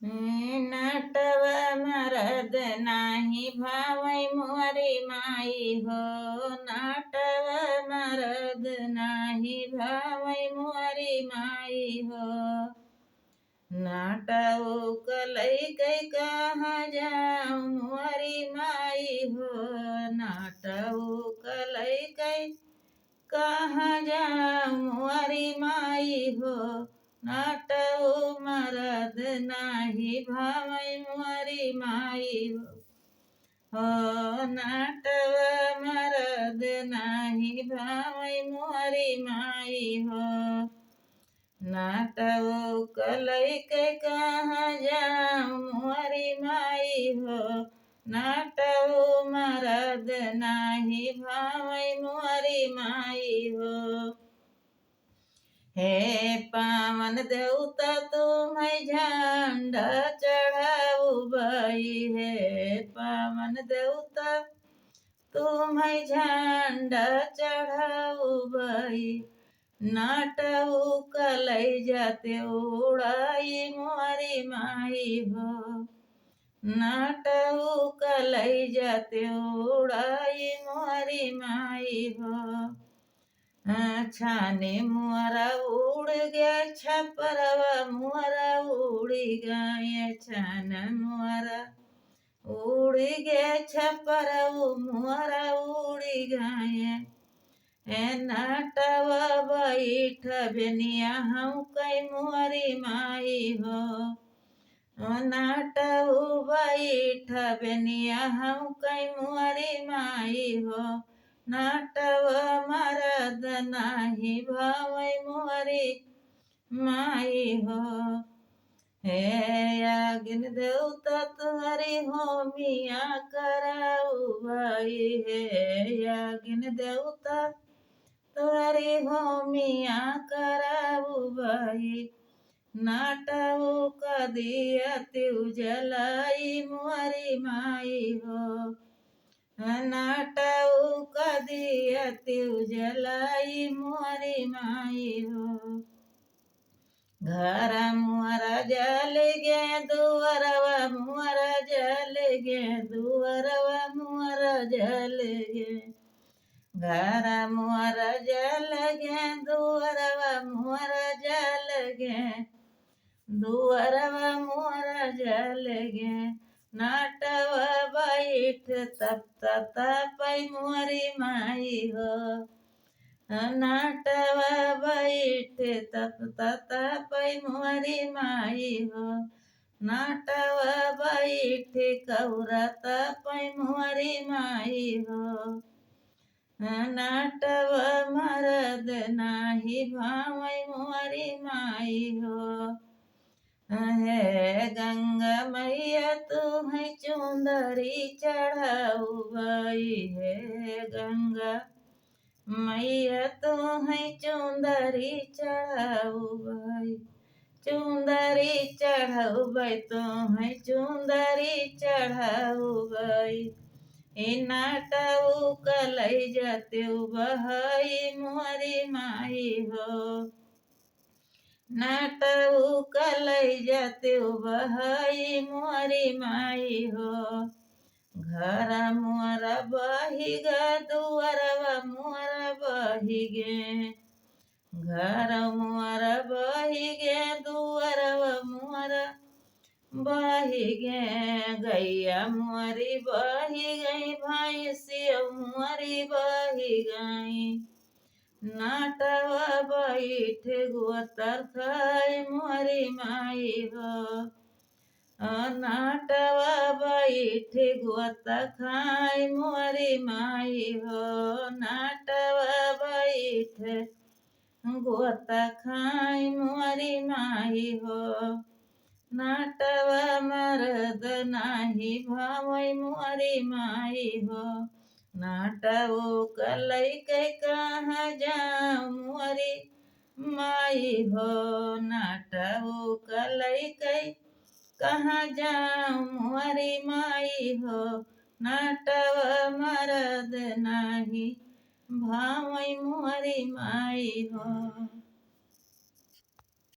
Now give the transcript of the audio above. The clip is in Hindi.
नाटव मरद नाही भावै मोरी माई हो। नाटव मरद नाही भावै मोरी माई हो। नाटऊ कलई कई कहाँ जाऊँ मोरी माई हो। नाटऊ कलई कई कहाँ जाऊँ मोरी माई हो। नाटऊ मरद नाही भावै मोरी माई हो। नाटव मरद नाही भावै मोरी माई हो। नाटऊ कलई के कहाँ जाऊँ मोरी माई हो। नाटऊ मरद नाही भावै मोरी माई हो। हे पावन देवता तुम्हें झंडा चढ़ाऊ बई। हे पावन देवता तुम्हें झंडा चढ़ाऊ बई। नाटऊ कलई जाते उड़ाई मोरी माई हो। नाटऊ कलई जाते उड़ाई मोरी माई हो। छाने मुहरा उड़ गया छपरवा मुहरा उड़ी गया। छान मुहरा उड़ गया छपरऊ मुहरा उड़ी गया। नाटव बैठ बेनिया हम कई मोरी माई हो। नाटव बैठ बेनिया हम कई मोरी माई हो। नाटव मरद नाही भावै मोरी माई हो। हे अग्नि देवता तुहरी होमिया कराऊ भाई। हे अग्नि देवता तुहरी होमिया कराऊ भाई। नाटऊ कदिया त्यू जलाई मोरी माई हो। नाटऊ कदिया त्यू जलाई मोरी माई हो। घर मुहरा जल गे दुअरवा मुहरा जल गे दुअरवा मुहरा जल गे। घर मुहरा जल गे दुअरवा मुहरा जल गे। दुअरवा मुहरा जल गे। नाटव बैठ तप तपै मोरी माई हो। नाटव बैठ तप तपै मोरी माई हो। नाटव बैठ कौरा तपै मोरी माई हो। नाटव मरद नाही भावै मोरी माई हो। हे गंगा मैया तुम्हें चुंदरी चढ़ाऊ बई। हे गंगा मैया तुम्हें चुंदरी चढ़ाऊ बई। चुंदरी चढ़ाऊ बई तुम्हें चुंदरी चढ़ाऊ बई। नाटऊ कलई जाते बहई मोरी माई हो। नाटऊ कलई जाते बहई मोरी माई हो। घर मुहरा बही ग दुअरवा मुहरा बही गे। घर मुहरा बही गे दुअरवा मुहरा बही गे। गैया मुहरी बही गई भैंसिया मुहरी बही गई। नाटव बैठ गोतर खाई मोरी माई हो। नाटव बैठ गोता खाई मोरी माई हो। नाटव बैठ गोता खाई मोरी माई हो। नाटव मरद नाही भावै मोरी माई हो। नाटऊ कलई के कहाँ जाऊँ मोरी माई हो। नाटऊ कलई के कहाँ जाऊँ मोरी माई हो। नाटव मरद नाही भावै मोरी माई हो।